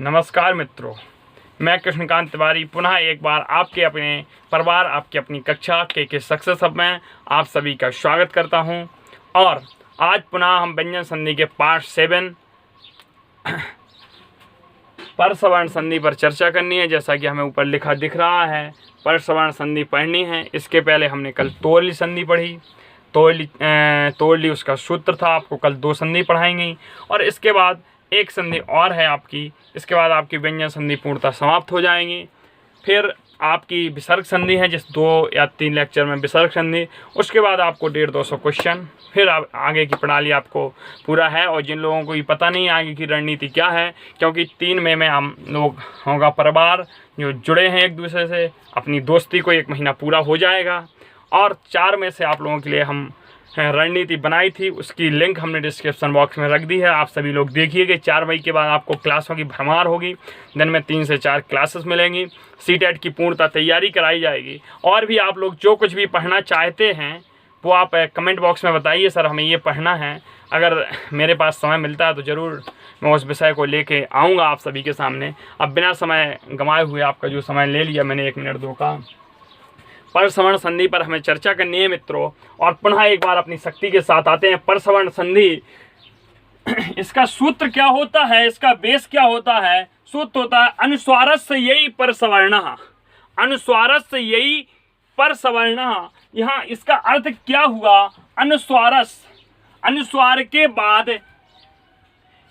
नमस्कार मित्रों, मैं कृष्णकांत तिवारी पुनः एक बार आपके अपने परिवार, आपकी अपनी कक्षा के सक्सेस हब में आप सभी का स्वागत करता हूं। और आज पुनः हम व्यंजन संधि के पार्ट 7 पर सवर्ण संधि पर चर्चा करनी है। जैसा कि हमें ऊपर लिखा दिख रहा है, पर सवर्ण संधि पढ़नी है। इसके पहले हमने कल तोरली संधि पढ़ी। तोरली उसका सूत्र था। आपको कल 2 संधि पढ़ाएंगी और इसके बाद एक संधि और है आपकी। इसके बाद आपकी व्यंजन संधि पूर्णतः समाप्त हो जाएंगी। फिर आपकी विसर्ग संधि है, जिस 2 या 3 लेक्चर में विसर्ग संधि। उसके बाद आपको 150-200 क्वेश्चन। फिर आगे की प्रणाली आपको पूरा है। और जिन लोगों को ये पता नहीं आगे की रणनीति क्या है, क्योंकि 3 मई में हम लोग होगा परिवार जो जुड़े हैं एक दूसरे से, अपनी दोस्ती को 1 महीना पूरा हो जाएगा। और 4 मई से आप लोगों के लिए हम रणनीति बनाई थी, उसकी लिंक हमने डिस्क्रिप्शन बॉक्स में रख दी है। आप सभी लोग देखिएगा। 4 मई के बाद आपको क्लासों की भरमार होगी। दिन में 3 से 4 क्लासेस मिलेंगी। सीटेट की पूर्णतः तैयारी कराई जाएगी। और भी आप लोग जो कुछ भी पढ़ना चाहते हैं वो आप कमेंट बॉक्स में बताइए, सर हमें ये पढ़ना है। अगर मेरे पास समय मिलता है तो ज़रूर मैं उस विषय को लेके आऊँगा आप सभी के सामने। अब बिना समय गंवाए हुए आपका जो समय ले लिया मैंने 1 मिनट 2 का, पर सवर्ण संधि पर हमें चर्चा करनी है मित्रों। और पुनः एक बार अपनी शक्ति के साथ आते हैं। पर सवर्ण संधि, इसका सूत्र क्या होता है, इसका बेस क्या होता है? सूत्र होता है अनुस्वारस्य यही पर सवर्णः। अनुस्वारस्य यही पर सवर्णः। यहाँ इसका अर्थ क्या हुआ? अनुस्वारस, अनुस्वार के बाद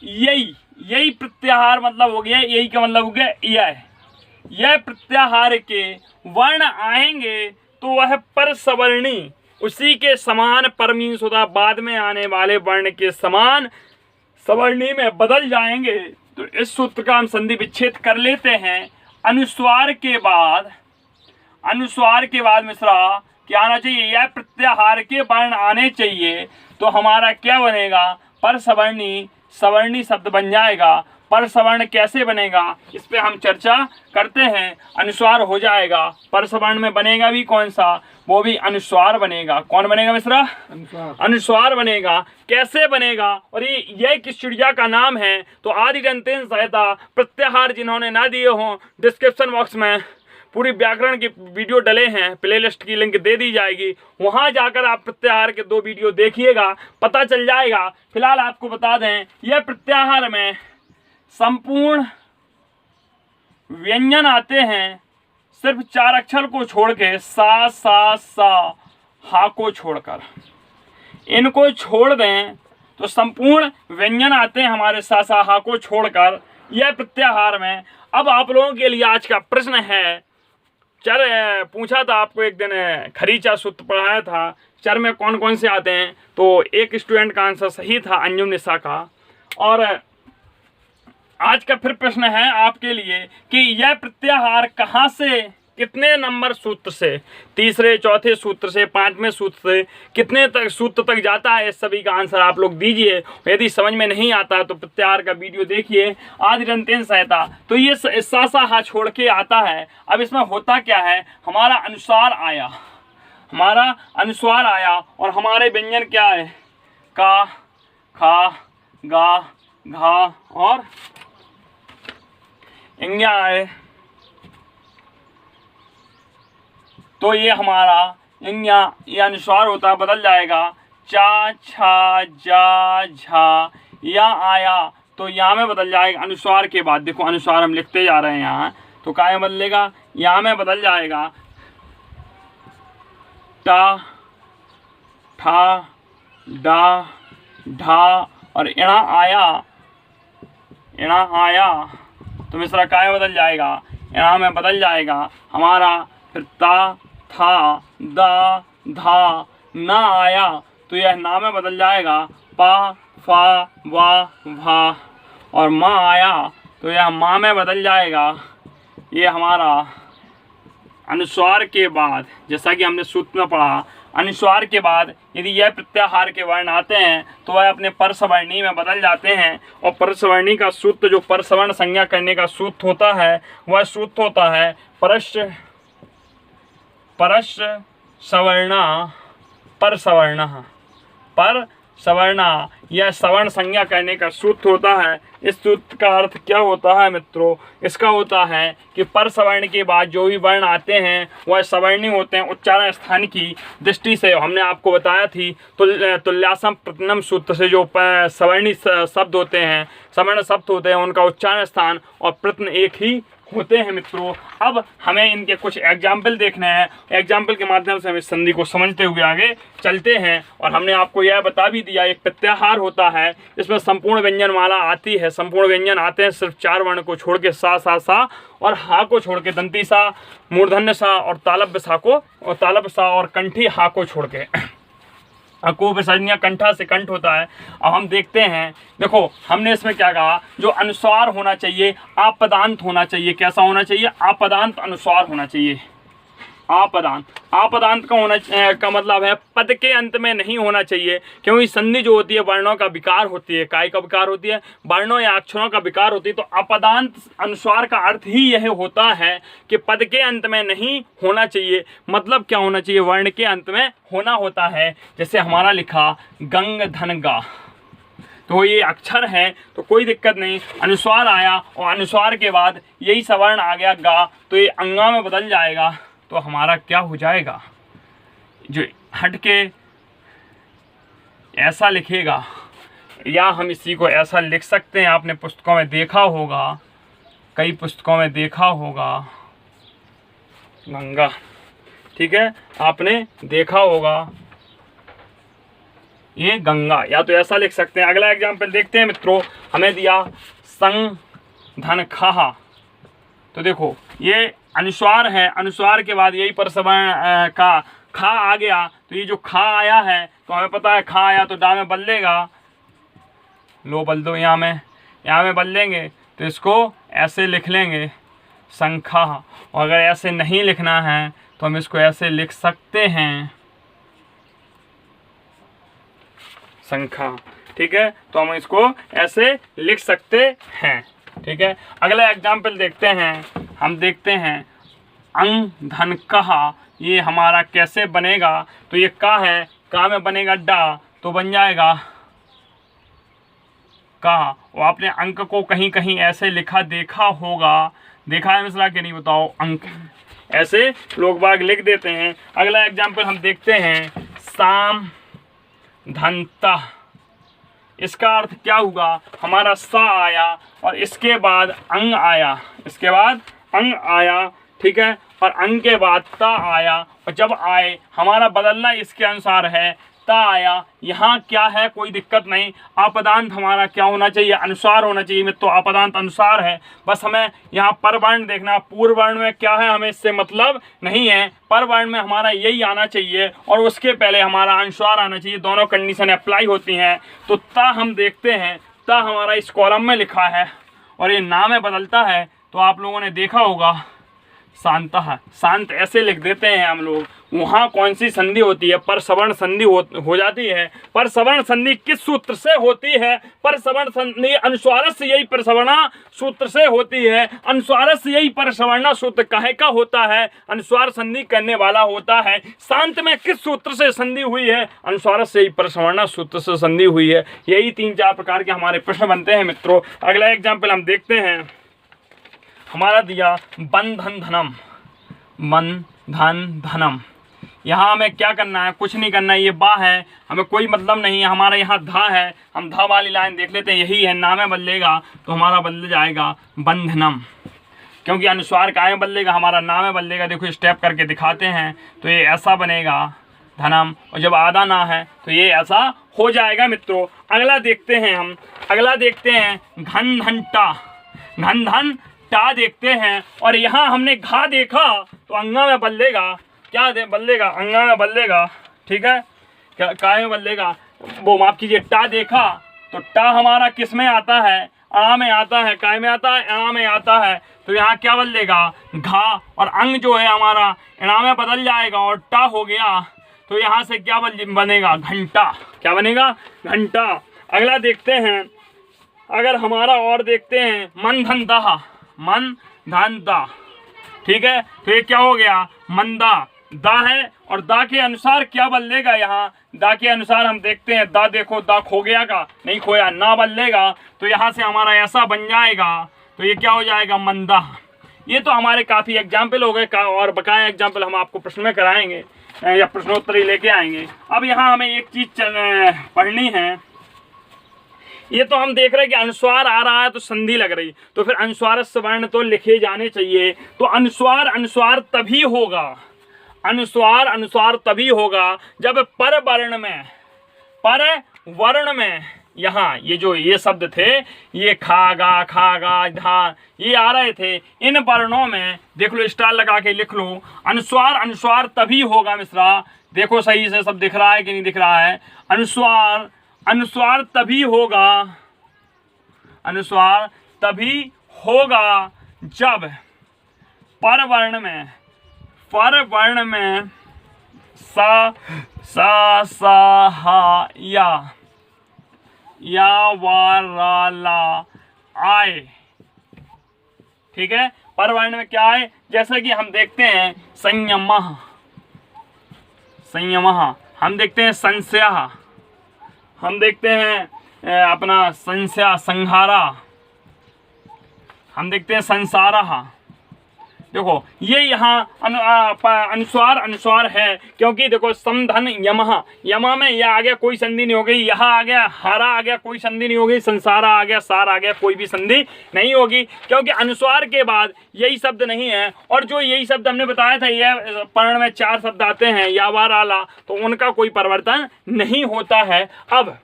यही प्रत्याहार मतलब हो गया। यही का मतलब हो गया यह प्रत्याहार के वर्ण आएंगे तो वह पर सवर्णी उसी के समान, पर मीन्स होता बाद में आने वाले वर्ण के समान सवर्णी में बदल जाएंगे। तो इस सूत्र का हम संधि विच्छेद कर लेते हैं। अनुस्वार के बाद मिश्रा क्या आना चाहिए? यह प्रत्याहार के वर्ण आने चाहिए। तो हमारा क्या बनेगा? पर सवर्णी शब्द बन जाएगा। पर सवर्ण कैसे बनेगा इस पे हम चर्चा करते हैं। अनुस्वार हो जाएगा। पर सवर्ण में बनेगा भी कौन सा? वो भी अनुस्वार बनेगा। कौन बनेगा मिश्रा? अनुस्वार बनेगा। कैसे बनेगा? और ये किस चिड़िया का नाम है? तो आदि दंतेन सहायता प्रत्याहार जिन्होंने ना दिए हों, डिस्क्रिप्शन बॉक्स में पूरी व्याकरण की वीडियो डले हैं, प्लेलिस्ट की लिंक दे दी जाएगी। वहां जाकर आप प्रत्याहार के 2 वीडियो देखिएगा, पता चल जाएगा। फिलहाल आपको बता दें, यह प्रत्याहार में संपूर्ण व्यंजन आते हैं सिर्फ 4 अक्षर को छोड़ के, सा सा सा हा को छोड़कर। इनको छोड़ दें तो संपूर्ण व्यंजन आते हैं हमारे सा सा हा को छोड़कर यह प्रत्याहार में। अब आप लोगों के लिए आज का प्रश्न है, चर पूछा था आपको एक दिन, खरीचा सूत्र पढ़ाया था, चर में कौन कौन से आते हैं। तो एक स्टूडेंट का आंसर सही था, अंजुम निशा का। और आज का फिर प्रश्न है आपके लिए कि यह प्रत्याहार कहाँ से, कितने नंबर सूत्र से, तीसरे चौथे सूत्र से, 5वें सूत्र से कितने तक सूत्र तक जाता है, इस सभी का आंसर आप लोग दीजिए। यदि समझ में नहीं आता तो प्रत्याहार का वीडियो देखिए, आदि दंतेन सहायता। तो ये सा सा हा छोड़ के आता है। अब इसमें होता क्या है, हमारा अनुस्वार आया और हमारे व्यंजन क्या है? का, खा, गा, घा और इंग्या है। तो ये हमारा इंग्या, ये अनुस्वार होता है, बदल जाएगा। चा, छा, जा, झा, या आया तो यहाँ में बदल जाएगा। अनुस्वार के बाद देखो, अनुस्वार हम लिखते जा रहे हैं यहाँ, तो काय में बदलेगा? यहाँ में बदल जाएगा टा, ठा, डा, ढा और इणा आया तो मिश्रा काय बदल जाएगा? यहाँ में बदल जाएगा हमारा। फिर ता, था, दा, धा, ना आया तो यह ना में बदल जाएगा। पा, फा, वा, भा और माँ आया तो यह माँ में बदल जाएगा। ये हमारा अनुस्वार के बाद, जैसा कि हमने सूत्र में पढ़ा, अनुस्वार के बाद यदि यह प्रत्याहार के वर्ण आते हैं तो वह अपने पर सवर्णी में बदल जाते हैं। और पर सवर्णी का सूत्र, जो पर सवर्ण संज्ञा करने का सूत्र होता है, वह सूत्र होता है परस्य सवर्णा पर सवर्ण, पर सवर्णा, यह सवर्ण संज्ञा करने का सूत्र होता है। इस सूत्र का अर्थ क्या होता है मित्रों? इसका होता है कि पर सवर्ण के बाद जो भी वर्ण आते हैं वह सवर्णी होते हैं उच्चारण स्थान की दृष्टि से। हमने आपको बताया थी तुल्यासम प्रतनम सूत्र से जो सवर्णी शब्द होते हैं, सवर्ण शब्द होते हैं, उनका उच्चारण स्थान और प्रत्न एक ही होते हैं मित्रों। अब हमें इनके कुछ एग्जाम्पल देखने हैं, एग्जाम्पल के माध्यम से हम इस संधि को समझते हुए आगे चलते हैं। और हमने आपको यह बता भी दिया, एक प्रत्याहार होता है, इसमें संपूर्ण व्यंजन माला आती है। संपूर्ण व्यंजन आते हैं सिर्फ 4 वर्ण को छोड़ के, सा सा सा और हा को छोड़ के, दंती सा, मूर्धन्य सा और तालव्य सा को, और तालव्य सा और कंठी हा को छोड़ के। को विसर्जनीय कंठा से कंठ होता है। अब हम देखते हैं, देखो हमने इसमें क्या कहा, जो अनुस्वार होना चाहिए अपदांत होना चाहिए। कैसा होना चाहिए? अपदांत अनुस्वार होना चाहिए। अपदांत का होना का मतलब है पद के अंत में नहीं होना चाहिए, क्योंकि संधि जो होती है वर्णों का विकार होती है। काय का विकार होती है? वर्णों या अक्षरों का विकार होती है। तो अपदांत अनुस्वार का अर्थ ही यह होता है कि पद के अंत में नहीं होना चाहिए। मतलब क्या होना चाहिए? वर्ण के अंत में होना होता है। जैसे हमारा लिखा गंग धन गा, तो ये अक्षर है तो कोई दिक्कत नहीं, अनुस्वार आया और अनुस्वार के बाद यही सवर्ण आ गया गा, तो ये अंगा में बदल जाएगा। तो हमारा क्या हो जाएगा? जो हट के ऐसा लिखेगा, या हम इसी को ऐसा लिख सकते हैं। आपने पुस्तकों में देखा होगा, कई पुस्तकों में देखा होगा गंगा, ठीक है, आपने देखा होगा ये गंगा, या तो ऐसा लिख सकते हैं। अगला एग्जाम्पल देखते हैं मित्रों, हमें दिया संग धन खा। तो देखो ये अनुस्वार है, अनुस्वार के बाद यही पर सवर्ण का खा आ गया, तो ये जो खा आया है तो हमें पता है खा आया तो डा में बदलेगा। लो बल दो, यहाँ में बदल लेंगे तो इसको ऐसे लिख लेंगे संखा। और अगर ऐसे नहीं लिखना है तो हम इसको ऐसे लिख सकते हैं संखा, ठीक है। तो हम इसको ऐसे लिख सकते हैं, ठीक है। अगला एग्जाम्पल देखते हैं, हम देखते हैं अंग धन कहा, ये हमारा कैसे बनेगा? तो ये का है, का में बनेगा डा, तो बन जाएगा कहा। और आपने अंक को कहीं कहीं ऐसे लिखा देखा होगा, देखा है मिश्रा के नहीं बताओ? अंक ऐसे लोग बाग लिख देते हैं। अगला एग्जाम्पल हम देखते हैं साम धनता। इसका अर्थ क्या हुआ? हमारा सा आया और इसके बाद अंग आया, इसके बाद अंग आया, ठीक है, और अंग के बाद ता आया, और जब आए हमारा बदलना इसके अनुसार है, ता आया। यहाँ क्या है? कोई दिक्कत नहीं। अपदांत हमारा क्या होना चाहिए? अनुसार होना चाहिए। तो अपदांत अनुसार है, बस हमें यहाँ पर वर्ण देखना। पूर्व वर्ण में क्या है हमें इससे मतलब नहीं है, पर वर्ण में हमारा यही आना चाहिए और उसके पहले हमारा अनुस्वार आना चाहिए। दोनों कंडीशन अप्लाई होती हैं। तो ता हम देखते हैं, ता हमारा इस कॉलम में लिखा है और ये नाम में बदलता है, तो आप लोगों ने देखा होगा शांता, शांत ऐसे लिख देते हैं हम लोग। वहाँ कौन सी संधि होती है? पर सवर्ण संधि हो जाती है। पर सवर्ण संधि किस सूत्र से होती है? पर सवर्ण संधि अनुस्वार से यही परसवर्णा सूत्र से होती है। अनुस्वार से यही परसवर्णा सूत्र काहे का होता है? अनुस्वार संधि करने वाला होता है। शांत में किस सूत्र से संधि हुई है? अनुस्वार से यही परसवर्णा सूत्र से संधि हुई है। यही 3-4 प्रकार के हमारे प्रश्न बनते हैं मित्रों। अगला एग्जाम्पल हम देखते हैं, हमारा दिया बंधन धनम, मन धन धनम। यहाँ हमें क्या करना है? कुछ नहीं करना है। ये बा है, हमें कोई मतलब नहीं है। हमारा यहाँ धा है, हम धा वाली लाइन देख लेते हैं, यही है। नाम में बदलेगा तो हमारा बदल जाएगा बंधनम, क्योंकि अनुस्वार काय में बदलेगा, हमारा नाम में बदलेगा। देखो स्टेप करके दिखाते हैं, तो ये ऐसा बनेगा धनम, और जब आधा ना है तो ये ऐसा हो जाएगा मित्रों। अगला देखते हैं हम, अगला देखते हैं घन घंटा, घन धन टा देखते हैं। और यहाँ हमने घा देखा तो अंगा में बदलेगा, क्या बदलेगा? अंगा में बदलेगा, ठीक है। क्या काय में बदलेगा? वो माफ कीजिए, टा देखा तो टा हमारा किस में आता है? अणा में आता है। काय में आता है? अणा में आता है। तो यहाँ क्या बदलेगा? घा, और अंग जो है हमारा अणा में बदल जाएगा और टा हो गया। तो यहाँ से क्या बनेगा? घंटा। क्या बनेगा? घंटा। अगला देखते हैं, अगर हमारा और देखते हैं मन धन दहा, मन धन दा, ठीक है। तो ये क्या हो गया? मंदा, दा है और दा के अनुसार क्या बदलेगा। यहाँ दा के अनुसार हम देखते हैं, दा देखो, दा खो गया का नहीं खोया, ना बदलेगा तो यहाँ से हमारा ऐसा बन जाएगा, तो ये क्या हो जाएगा, मंदा। ये तो हमारे काफ़ी एग्जाम्पल हो गए और बकाया एग्जाम्पल हम आपको प्रश्न में कराएंगे या प्रश्नोत्तरी लेके आएंगे। अब यहाँ हमें एक चीज़ पढ़नी है। ये तो हम देख रहे हैं कि अनुस्वार आ रहा है तो संधि लग रही, तो फिर अनुस्वार वर्ण तो लिखे जाने चाहिए। तो अनुस्वार तभी होगा, अनुस्वार तभी होगा जब पर वर्ण में यहाँ ये जो ये शब्द थे, ये खागा धा, ये आ रहे थे, इन वर्णों में देख लो, स्टार लगा के लिख लो, अनुस्वार तभी होगा मिश्रा। देखो सही से सब दिख रहा है कि नहीं दिख रहा है। अनुस्वार तभी होगा जब पर वर्ण में सा हा या वा ला आए। ठीक है, पर वर्ण में क्या है, जैसे कि हम देखते हैं संयमः, हम देखते हैं संशयः, हम देखते हैं अपना संहारा, हम देखते हैं संसारः। देखो ये यहाँ अनुस्वार है, क्योंकि देखो समधन यमा में यह आ गया, कोई संधि नहीं हो गई, यहाँ आ गया हारा आ गया, कोई संधि नहीं हो गई, संसारा आ गया, सार आ गया, कोई भी संधि नहीं होगी, क्योंकि अनुस्वार के बाद यही शब्द नहीं है। और जो यही शब्द हमने बताया था, यह पर्ण में 4 शब्द आते हैं या वार आला, तो उनका कोई परिवर्तन नहीं होता है। अब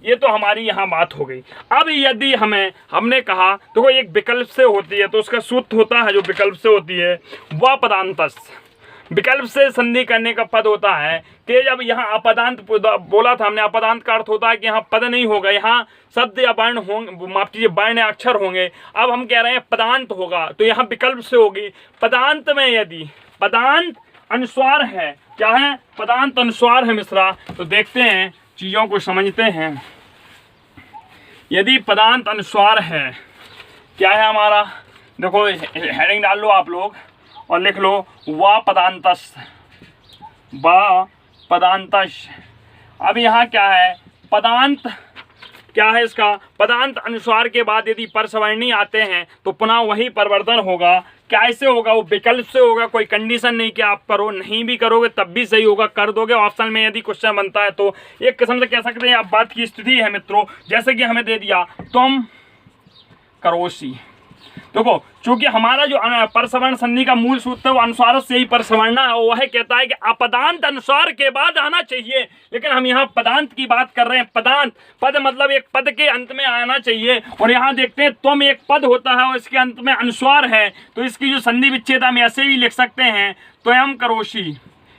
ये तो हमारी यहाँ बात हो गई। अब यदि हमने कहा तो कोई एक विकल्प से होती है, तो उसका सूत्र होता है जो विकल्प से होती है वह पदांतस। विकल्प से संधि करने का पद होता है कि जब यहाँ अपदांत बोला था हमने, अपदांत का अर्थ होता है कि यहाँ पद नहीं होगा, यहाँ शब्द या वर्ण होंगे, माफ कीजिए वर्ण या अक्षर होंगे। अब हम कह रहे हैं पदांत होगा, तो यहाँ विकल्प से होगी। पदांत में यदि पदांत अनुस्वार है, क्या है, पदांत अनुस्वार है मिश्रा, तो देखते हैं, चीज़ों को समझते हैं। यदि पदांत अनुस्वार है, क्या है हमारा, देखो हेडिंग डाल लो आप लोग और लिख लो वा पदांतस। अब यहाँ क्या है, पदांत क्या है इसका, पदांत अनुस्वार के बाद यदि परसवर्णी आते हैं तो पुनः वही परिवर्तन होगा। कैसे होगा, वो विकल्प से होगा, कोई कंडीशन नहीं कि आप करो, नहीं भी करोगे तब भी सही होगा, कर दोगे ऑप्शन में यदि क्वेश्चन बनता है तो। एक किस्म से कह सकते हैं आप बात की स्थिति है मित्रों, जैसे कि हमें दे दिया तुम करोसी। देखो चूंकि हमारा जो परसवर्ण संधि का मूल सूत्र है वो अनुस्वार से ही परसवर्णा है, वह कहता है कि अपदांत अनुस्वार के बाद आना चाहिए, लेकिन हम यहाँ पदांत की बात कर रहे हैं। पदांत पद मतलब एक पद के अंत में आना चाहिए, और यहाँ देखते हैं तुम एक पद होता है और इसके अंत में अनुस्वार है, तो इसकी जो संधि विच्छेद हम ऐसे भी लिख सकते हैं, त्वयं करोषि,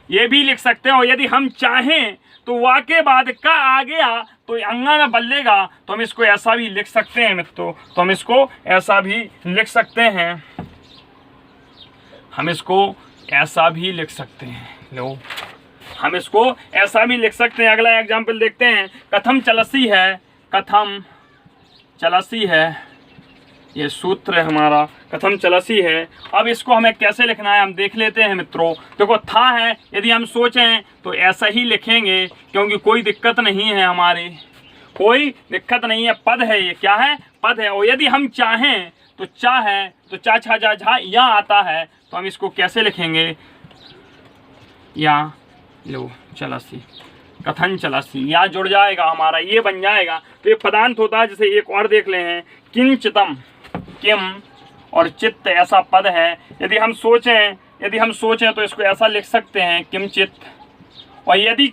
ये भी लिख सकते हैं। और यदि हम चाहें तो वा के बाद का आ गया तो अंगा में बदलेगा, तो हम इसको ऐसा भी लिख सकते हैं मित्रों, तो हम इसको ऐसा भी लिख सकते हैं, हम इसको ऐसा भी लिख सकते हैं। लो हम इसको ऐसा भी लिख सकते हैं। अगला एग्जाम्पल देखते हैं, कथम चलसी है, कथम चलसी है, ये सूत्र है हमारा, कथम चलसी है। अब इसको हमें कैसे लिखना है हम देख लेते हैं मित्रों। देखो था है, यदि हम सोचें तो ऐसा ही लिखेंगे, क्योंकि कोई दिक्कत नहीं है, हमारी कोई दिक्कत नहीं है, पद है, ये क्या है, पद है। और यदि हम चाहें तो चा है, तो चा छा जा झा या आता है, तो हम इसको कैसे लिखेंगे, या लो चलसी, कथन चलसी, या जुड़ जाएगा हमारा, ये बन जाएगा। तो ये पदांत होता है। जैसे एक और देख ले हैं, किंचितम, किम और चित्त ऐसा पद है। यदि हम सोचें तो इसको ऐसा लिख सकते हैं, किमचित। और यदि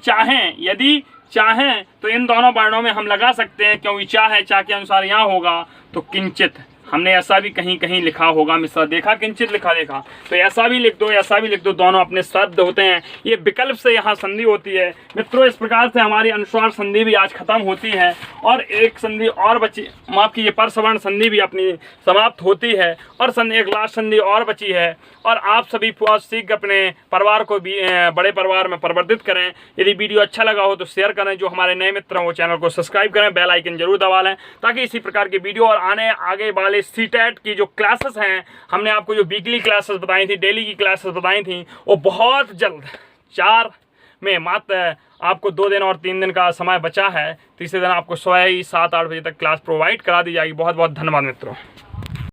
चाहें तो इन दोनों वर्णों में हम लगा सकते हैं, क्योंकि चा है, चा के अनुसार यहाँ होगा, तो किंचित। हमने ऐसा भी कहीं कहीं लिखा होगा मिश्रा, देखा किंचित लिखा देखा, तो ऐसा भी लिख दो, ऐसा भी लिख दो, दोनों अपने शब्द होते हैं। ये विकल्प से यहाँ संधि होती है मित्रों। इस प्रकार से हमारी अनुस्वार संधि भी आज खत्म होती है, और एक संधि और बची, माफ कीजिए, परसवर्ण संधि भी अपनी समाप्त होती है, और एक लास्ट संधि और बची है। और आप सभी सीख अपने परिवार को भी बड़े परिवार में परिवर्तित करें। यदि वीडियो अच्छा लगा हो तो शेयर करें, जो हमारे नए मित्र हैं वो चैनल को सब्सक्राइब करें, बेल आइकन जरूर दबा लें, ताकि इसी प्रकार की वीडियो और आगे वाले वाले सीटेट की जो क्लासेस हैं, हमने आपको जो वीकली क्लासेस बताई थी, डेली की क्लासेस बताई थी, वो बहुत जल्द 4 में मात्र आपको 2 दिन और 3 दिन का समय बचा है। तीसरे दिन आपको 7-8 बजे तक क्लास प्रोवाइड करा दी जाएगी। बहुत बहुत धन्यवाद मित्रों।